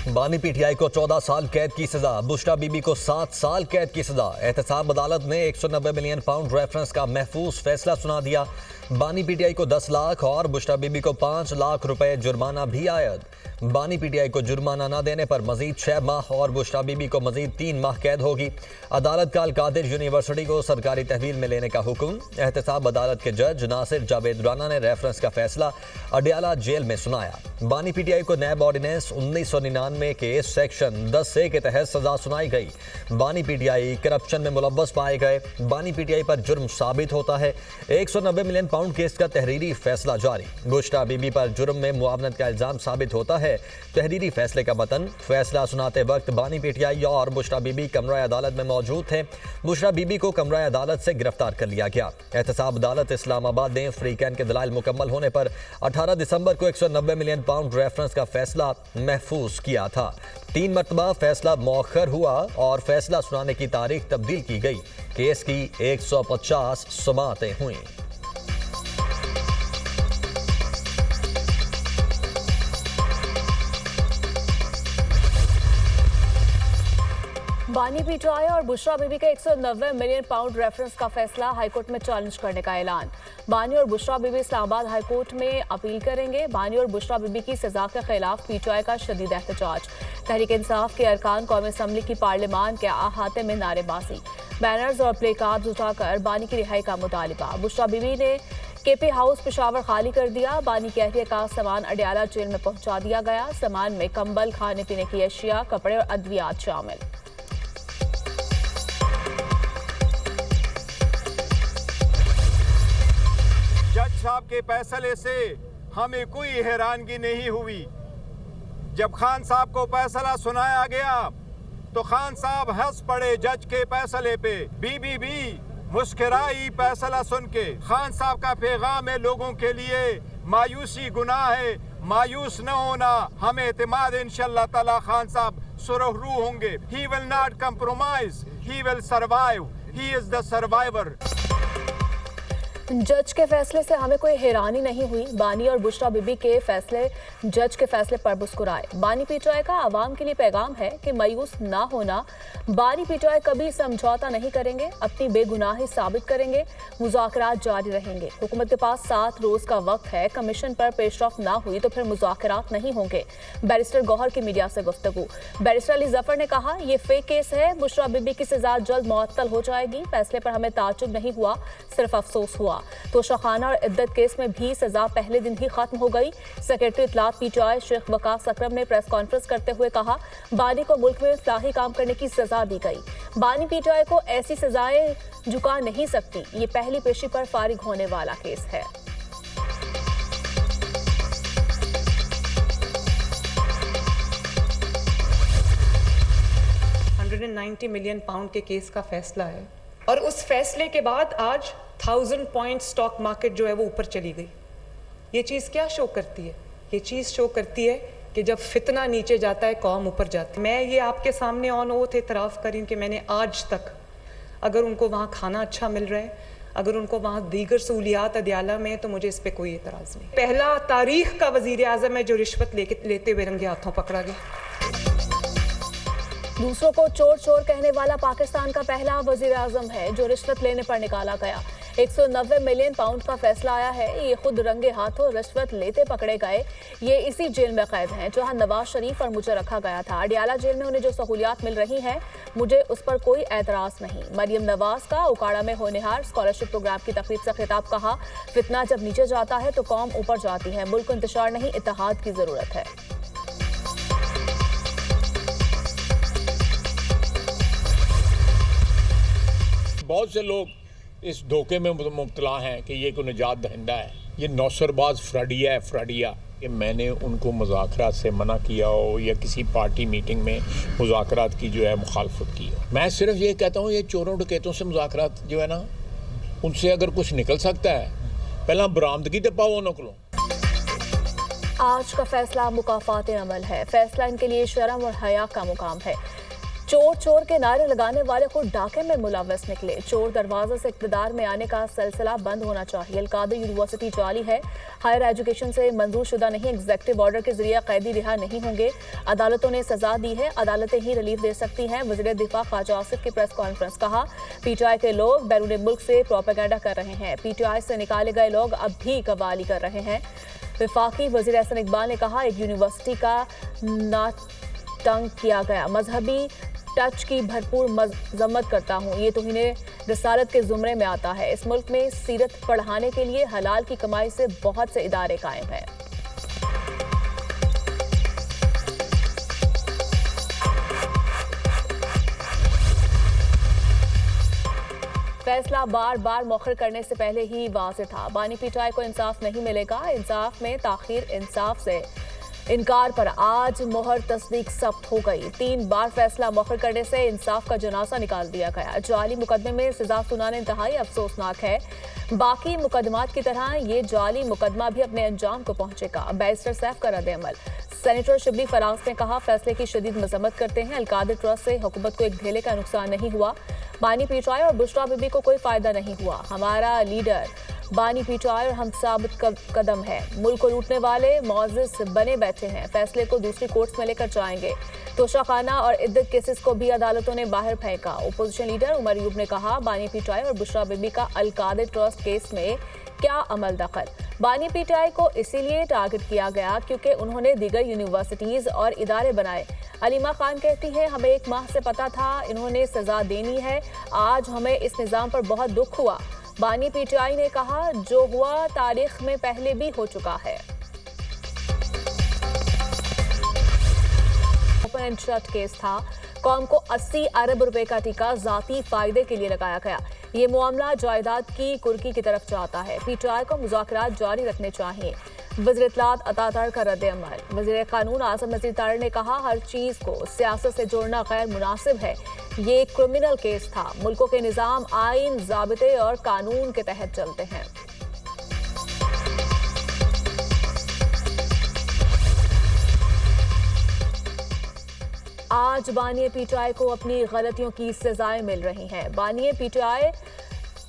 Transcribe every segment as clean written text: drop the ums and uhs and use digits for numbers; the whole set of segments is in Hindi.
बानी पीटीआई को 14 साल कैद की सजा, बुशरा बीबी को 7 साल कैद की सजा। एहतसाब अदालत ने 190 मिलियन पाउंड रेफरेंस का महफूज फैसला सुना दिया। बानी पीटीआई को 10 लाख और बुशरा बीबी को 5 लाख रुपए जुर्माना भी आयद। बानी पीटीआई को जुर्माना न देने पर मजीद 6 माह और बुशरा बीबी को मजीद 3 माह कैद होगी। अदालत का अलकादिर यूनिवर्सिटी को सरकारी तहवील में लेने का हुक्म। एहतसाब अदालत के जज नासिर जावेद राना ने रेफरेंस का फैसला अडियाला जेल में सुनाया। बानी पीटीआई को नैब ऑर्डिनेंस 1999 के सेक्शन 10A के तहत सजा सुनाई गई। बानी पीटीआई करप्शन में मुलव्वस पाए गए। बानी पीटीआई पर जुर्म साबित होता है। 190 मिलियन पाउंड केस का तहरीरी फैसला जारी। बुशरा बीबी पर जुर्म में मुआवनत का इल्जाम साबित होता है। तहरीरी फैसले का मतन, फैसला सुनाते वक्त बानी पीटीआई और बुशरा बीबी कमरा अदालत में मौजूद थे। बुशरा बीबी को कमरा अदालत से गिरफ्तार कर लिया गया। एहतसाब अदालत इस्लामाबाद ने फ्री कैन के दलाइल मुकम्मल होने पर 18 दिसंबर को 190 मिलियन पाउंड रेफरेंस का फैसला महफूज किया था। 3 मरतबा फैसला मौखर हुआ और फैसला सुनाने की तारीख तब्दील की गई। केस की 150 समाअतें हुई। बानी पीटीआई और बुशरा बीबी के 190 मिलियन पाउंड रेफरेंस का फैसला हाईकोर्ट में चैलेंज करने का ऐलान। बानी और बुशरा बीबी इस्लामाबाद हाईकोर्ट में अपील करेंगे। बानी और बुशरा बीबी की सजा के खिलाफ पीटीआई का शदीद एहतजाज। तहरीक इंसाफ के अरकान कौमी असम्बली की पार्लियामान के अहाते में नारेबाजी, बैनर्स और प्ले कार्ड उठाकर बानी की रिहाई का मुतालिबा। बुशरा बीबी ने केपी हाउस पेशावर खाली कर दिया। बानी की अहलिया का सामान अडियाला जेल में पहुंचा दिया गया। सामान में कंबल, खाने पीने की अशिया, कपड़े और अद्वियात शामिल। जज साहब के फैसले से हमें कोई हैरानगी नहीं हुई। जब खान साहब को फैसला सुनाया गया तो खान साहब हंस पड़े जज के फैसले पे। बीबी भी मुस्कुराई फैसला सुन के। खान साहब का पैगाम है लोगों के लिए, मायूसी गुनाह है, मायूस न होना। हमें एतमाद इंशाअल्लाह ताला खान साहब सुरखरू होंगे। He will not compromise, he will survive, he is the survivor. जज के फैसले से हमें कोई हैरानी नहीं हुई। बानी और बुशरा बीबी के फैसले जज के फैसले पर मुस्कुराए। बानी पीटीआई का आवाम के लिए पैगाम है कि मायूस ना होना। बानी पीटीआई कभी समझौता नहीं करेंगे, अपनी बेगुनाही साबित करेंगे, मुज़ाकरात जारी रहेंगे। हुकूमत के पास 7 रोज का वक्त है। कमीशन पर पेशरफ ना हुई तो फिर मुज़ाकरात नहीं होंगे। बैरिस्टर गौहर की मीडिया से गुफ्तगू। बैरिस्टर अली जफर ने कहा, ये फेक केस है। बुशरा बीबी की सजा जल्द मुअत्तल हो जाएगी। फैसले पर हमें ताज्जुब नहीं हुआ, सिर्फ अफसोस हुआ। तोशाखाना और इद्दत केस में भी सजा पहले दिन ही खत्म हो गई। सेक्रेटरी इत्तलात पीटीआई शेख वकास अकरम ने प्रेस कॉन्फ्रेंस करते हुए कहा, बानी को मुल्क में इस्लाही काम करने की सजा दी गई। बानी पीटीआई को ऐसी सजाएं झुका नहीं सकती। ये पहली पेशी पर फारिग होने वाला केस है। £190 मिलियन के केस का फैसला है और उस फैसले के बाद आज 1000 पॉइंट स्टॉक मार्केट जो है वो ऊपर चली गई। ये चीज़ क्या शो करती है? ये चीज़ शो करती है कि जब फितना नीचे जाता है कौम ऊपर जाती है। मैं ये आपके सामने ऑन ओथ एतराफ़ करी कि मैंने आज तक, अगर उनको वहाँ खाना अच्छा मिल रहा है, अगर उनको वहाँ दीगर सहूलियात अदियाला में, तो मुझे इस पर कोई एतराज़ नहीं। पहला तारीख का वज़ीर आज़म है जो रिश्वत लेते हुए रंगे हाथों पकड़ा गया। दूसरों को चोर चोर कहने वाला पाकिस्तान का पहला वजीर आजम है जो रिश्वत लेने पर निकाला गया। 190 मिलियन पाउंड का फैसला आया है। ये खुद रंगे हाथों रिश्वत लेते पकड़े गए। ये इसी जेल में कैद हैं जहां नवाज शरीफ और मुझे रखा गया था। अडियाला जेल में उन्हें जो सहूलियात मिल रही हैं, मुझे उस पर कोई एतराज नहीं। मरियम नवाज का उकाड़ा में होनहार स्कॉलरशिप प्रोग्राम की तकरीब से खिताब कहा, फितना जब नीचे जाता है तो कौम ऊपर जाती है। मुल्क को इंतशार नहीं, इत्तेहाद की जरूरत है। बहुत से लोग इस धोखे में मुब्तला हैं कि ये कोई निजात दहिंदा है, ये नौसरबाज फ्राडिया कि मैंने उनको मुज़ाकरात से मना किया हो या किसी पार्टी मीटिंग में मुज़ाकरात की जो है मुखालफत की हो। मैं सिर्फ ये कहता हूँ, ये चोरों डकैतों से मुज़ाकरात जो है ना, उनसे अगर कुछ निकल सकता है, पहला बरामदगी तो पाओ उन्होंने को। आज का फैसला मुकाफात अमल है। फैसला इनके लिए शर्म और हया का मुकाम है। चोर चोर के नारे लगाने वाले खुद डाके में मुलव्वस निकले। चोर दरवाजे से इक़्तिदार में आने का सिलसिला बंद होना चाहिए। अलकादर यूनिवर्सिटी जाली है, हायर एजुकेशन से मंजूर शुदा नहीं, एग्जीक्यूटिव ऑर्डर के जरिए कैदी रिहा नहीं होंगे। अदालतों ने सजा दी है, अदालतें ही रिलीफ दे सकती हैं। वज़ीर दिफा ख्वाजा आसिफ की प्रेस कॉन्फ्रेंस। कहा पीटीआई के लोग बैरून मुल्क से प्रोपेगेंडा कर रहे हैं, पीटीआई से निकाले गए लोग अब भी कव्वाली कर रहे हैं। वफाकी वज़ीर एहसन इकबाल ने कहा एक यूनिवर्सिटी का नातंग किया गया, मजहबी टच की भरपूर मजम्मत करता हूँ, ये तो इन्हें रिसालत के जुमरे में आता है। इस मुल्क में सीरत पढ़ाने के लिए हलाल की कमाई से बहुत से इदारे कायम हैं। फैसला बार बार मौखर करने से पहले ही वाज़ेह था, बानी पीटीआई को इंसाफ नहीं मिलेगा। इंसाफ में ताखीर, इंसाफ से इनकार पर आज मोहर तस्दीक सख्त हो गई। 3 बार फैसला मौखर करने से इंसाफ का जनाजा निकाल दिया गया। जाली मुकदमे में सजा सुनाना इंतहाई अफसोसनाक है। बाकी मुकदमात की तरह ये जाली मुकदमा भी अपने अंजाम को पहुंचेगा। बैरिस्टर सैफ का रद्द-ए-अमल। सेनेटर शिबली फराज ने कहा फैसले की शदीद मजम्मत करते हैं। अलकादर ट्रस्ट से हुकूमत को एक ढेले का नुकसान नहीं हुआ। बानी पीटीआई और बुशरा बीबी को कोई फायदा नहीं हुआ। हमारा लीडर बानी पीटीआई और हम साबित कदम है। मुल्क को लूटने वाले मौजिस बने बैठे हैं। फैसले को दूसरी कोर्ट्स में लेकर जाएंगे। तोशाखाना और इद्दत केसेस को भी अदालतों ने बाहर फेंका। ओपोजिशन लीडर उमर अयूब ने कहा बानी पीटीआई और बुशरा बीबी का अलकादर ट्रस्ट केस में क्या अमल दखल। बानी पीटीआई को इसीलिए टारगेट किया गया क्योंकि उन्होंने दीगर यूनिवर्सिटीज और इदारे बनाए। अलीमा खान कहती हैं हमें 1 माह से पता था इन्होंने सजा देनी है। आज हमें इस निज़ाम पर बहुत दुख हुआ। बानी पीटीआई ने कहा जो हुआ तारीख में पहले भी हो चुका है। ओपन एंड शट केस था। कौम को 80 अरब रुपए का टीका जाती फायदे के लिए लगाया गया। ये मामला जायदाद की कुर्की की तरफ जाता है। पीटीआई को मुज़ाकरात जारी रखने चाहिए। वज़ीर इत्तलात अता तार का रद्द-ए-अमल। वज़ीर कानून आज़म नज़ीर तार ने कहा हर चीज़ को सियासत से जोड़ना गैर मुनासिब है। ये क्रिमिनल केस था। मुल्कों के निज़ाम, आइन, ज़ाबिते और कानून के तहत चलते हैं। आज बानी पीटीआई को अपनी गलतियों की सजाएं मिल रही हैं। बानी पीटीआई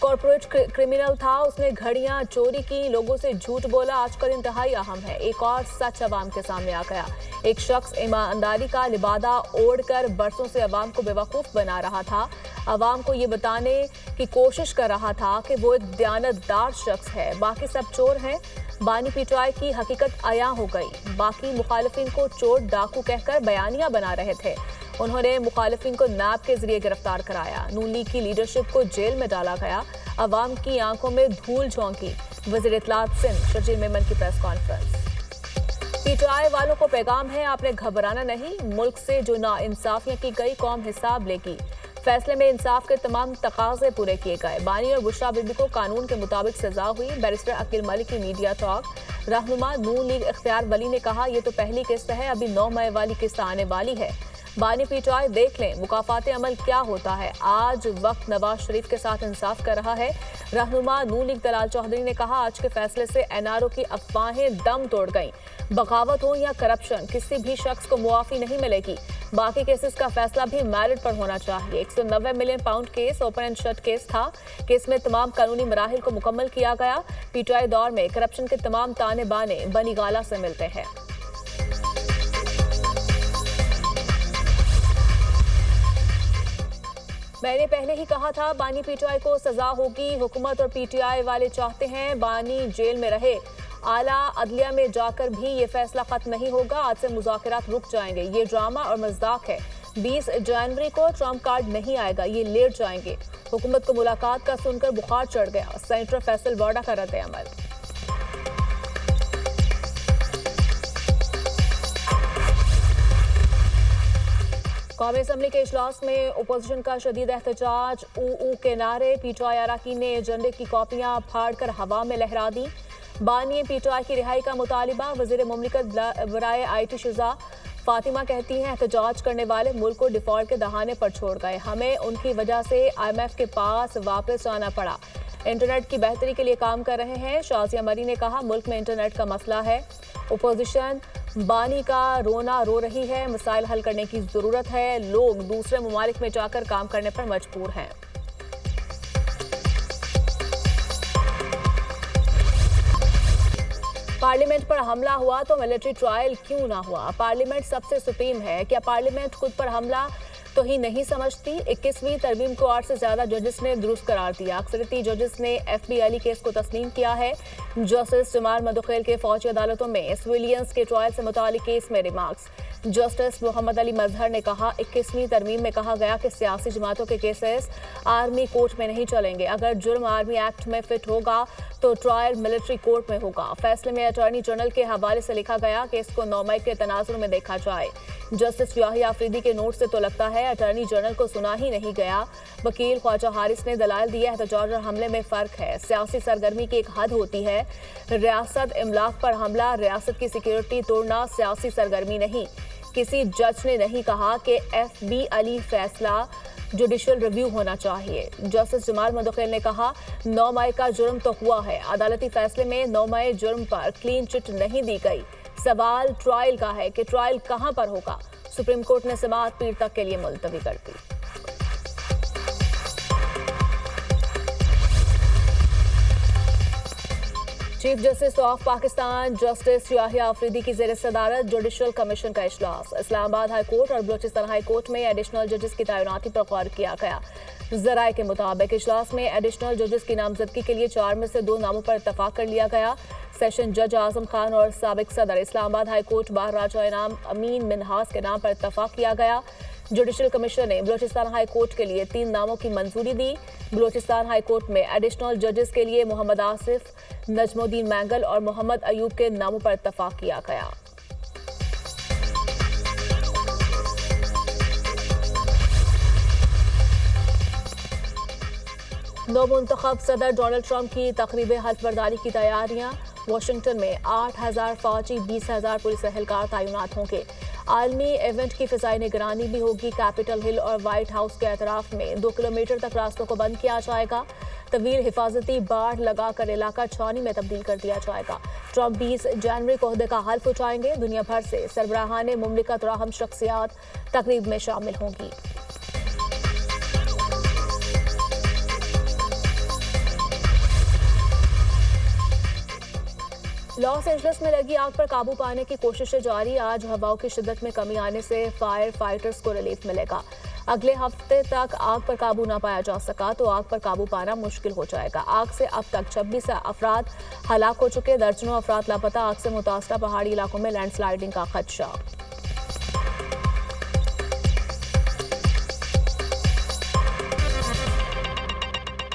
कॉर्पोरेट क्रिमिनल था, उसने घड़ियां चोरी की, लोगों से झूठ बोला। आजकल इंतहाई अहम है एक और सच अवाम के सामने आ गया। एक शख्स ईमानदारी का लिबादा ओढ़कर बरसों से अवाम को बेवकूफ़ बना रहा था। अवाम को ये बताने की कोशिश कर रहा था कि वो एक दयानतदार शख्स है, बाकी सब चोर हैं। बानी पीटीआई की हकीकत आया हो गई। बाकी मुखालिफिन को चोर डाकू कहकर बयानियां बना रहे थे। उन्होंने मुखालिफिन को नैब के जरिए गिरफ्तार कराया। नून लीग की लीडरशिप को जेल में डाला गया। अवाम की आंखों में धूल झोंकी। वज़ीर इत्तलात सिंध शर्जील मेमन की प्रेस कॉन्फ्रेंस। पीटीआई वालों को पैगाम है आपने घबराना नहीं। मुल्क से जो नाइंसाफियां की गई कौम हिसाब लेगी। फैसले में इंसाफ के तमाम तकाजे पूरे किए गए। बानी और बुशरा बीबी को कानून के मुताबिक सजा हुई। बैरिस्टर अकील मलिक की मीडिया टॉक। रहनुमा नून लीग इख्तियार वली ने कहा यह तो पहली किस्त है, अभी 9 मई वाली किस्त आने वाली है। बानी पीटीआई देख लें मुकाफाते अमल क्या होता है। आज वक्त नवाज शरीफ के साथ इंसाफ कर रहा है। रहनुमा नून लीग दलाल चौधरी ने कहा आज के फैसले से एनआरओ की अफवाहें दम तोड़ गईं। बगावत हो या करप्शन, किसी भी शख्स को मुआफी नहीं मिलेगी। बाकी केसेस का फैसला भी मेरिट पर होना चाहिए। 190 million pound case open and shut case था। केस में तमाम कानूनी मराहिल को मुकम्मल किया गया। पीटीआई दौर में करप्शन के तमाम ताने बाने बनी गाला से मिलते हैं। मैंने पहले ही कहा था बानी पीटीआई को सजा होगी। हुकूमत और पीटीआई वाले चाहते हैं बानी जेल में रहे। आला अदलिया में जाकर भी ये फैसला खत्म नहीं होगा। आज से मुज़ाकरात रुक जाएंगे। ये ड्रामा और मजाक है। 20 जनवरी को ट्रम्प कार्ड नहीं आएगा, ये लेट जाएंगे। हुकूमत को मुलाकात का सुनकर बुखार चढ़ गया। सेनेटर फैसल वाडा का रद्द-ए-अमल। कौमी असम्बली के इजलास में ओपोजिशन का शदीद एहतजाज। ऊ के नारे। पीटीआई अरकान ने एजेंडे की कॉपियां फाड़कर हवा में लहरा दी। बानी पीटीआई की रिहाई का मुतालिबा। वज़ीर मुमलिकत बराए IT शुजा फातिमा कहती हैं एहतजाज करने वाले मुल्क को डिफॉल्ट के दहाने पर छोड़ गए। हमें उनकी वजह से IMF के पास वापस आना पड़ा। इंटरनेट की बेहतरी के लिए काम कर रहे हैं। शाजिया मरी ने कहा मुल्क में इंटरनेट का मसला है। ओपोजिशन बानी का रोना रो रही है, मसाइल हल करने की जरूरत है, लोग दूसरे ममालिक में जाकर काम करने पर मजबूर हैं। पार्लियामेंट पर हमला हुआ तो मिलिट्री ट्रायल क्यों ना हुआ? पार्लियामेंट सबसे सुप्रीम है, क्या पार्लियामेंट खुद पर हमला तो ही नहीं समझती? 21वीं तरमीम को 8 से ज्यादा जजेस ने दुरुस्त करार दिया। अक्सरियती जजेस ने एफबी अली केस को तस्लीम किया है। जस्टिस जमाल मदुखेल के फौजी अदालतों में सिविलियंस के ट्रायल से मुतालिक केस में रिमार्क्स। जस्टिस मोहम्मद अली मजहर ने कहा, 21वीं तरमीम में कहा गया कि सियासी जमातों के केसेस आर्मी कोर्ट में नहीं चलेंगे। अगर जुर्म आर्मी एक्ट में फिट होगा तो ट्रायल मिलिट्री कोर्ट में होगा। फैसले में अटॉर्नी जनरल के हवाले से लिखा गया कि इसको 9 मई के तनाजुर में देखा जाए। जस्टिस याहिया अफरीदी के नोट से तो लगता है अटॉर्नी जनरल को सुना ही नहीं गया। वकील ख्वाजा हारिस ने दलाल दिया, एहतजाज और हमले में फर्क है। सियासी सरगर्मी की एक हद होती है। रियासत इमलाक पर हमला, रियासत की सिक्योरिटी तोड़ना सियासी सरगर्मी नहीं। किसी जज ने नहीं कहा कि एफबी अली फैसला जुडिशियल रिव्यू होना चाहिए। जस्टिस जमाल मदुखेल ने कहा, 9 मई का जुर्म तो हुआ है। अदालती फैसले में 9 मई जुर्म पर क्लीन चिट नहीं दी गई। सवाल ट्रायल का है कि ट्रायल कहां पर होगा। सुप्रीम कोर्ट ने समाअत पीर तक के लिए मुलतवी कर दी। Chief justice of Pakistan justice Yahya Afridi की ज़ेर सदारत जुडिशियल कमीशन का इजलास। इस्लामाबाद हाई कोर्ट और बलूचिस्तान हाई कोर्ट में एडिशनल जजेस की तैनाती पर गौर किया गया। जराये के मुताबिक इजलास में एडिशनल जजेस की नामजदगी के लिए 4 में से 2 नामों पर इत्तफाक कर लिया गया। सेशन जज आजम खान और साबिक सदर इस्लामाबाद हाई कोर्ट महाराजा इनाम अमीन मिनहास के नाम पर इत्तफाक किया गया। जुडिशियल कमीशन ने बलूचिस्तान हाई कोर्ट के लिए 3 नामों की मंजूरी दी। बलूचिस्तान हाई कोर्ट में एडिशनल जजेस के लिए मोहम्मद आसिफ, नजमुद्दीन मैंगल और मोहम्मद अयूब के नामों पर इत्तफाक किया गया। नौमुंतखब सदर डोनाल्ड ट्रंप की तकरीब हल्फबर्दारी की तैयारियां। वाशिंगटन में 8,000 फौजी, 20,000 पुलिस एहलकार तैनात होंगे। आलमी इवेंट की फिजाई निगरानी भी होगी। कैपिटल हिल और व्हाइट हाउस के अतराफ में 2 किलोमीटर तक रास्तों को बंद किया जाएगा। तवील हिफाजती बाड़ लगाकर इलाका छावनी में तब्दील कर दिया जाएगा। ट्रंप 20 जनवरी को ओहदे का हल्फ उठाएंगे। दुनिया भर से सरबराहाने मुमलिकत और अहम शख्सियात तकरीब में शामिल होंगी। लॉस एंजलिस में लगी आग पर काबू पाने की कोशिशें जारी। आज हवाओं की शिद्दत में कमी आने से फायर फाइटर्स को रिलीफ मिलेगा। अगले हफ्ते तक आग पर काबू ना पाया जा सका तो आग पर काबू पाना मुश्किल हो जाएगा। आग से अब तक 26 अफराद हलाक हो चुके, दर्जनों अफराद लापता। आग से मुतासरा पहाड़ी इलाकों में लैंडस्लाइडिंग का खदशा।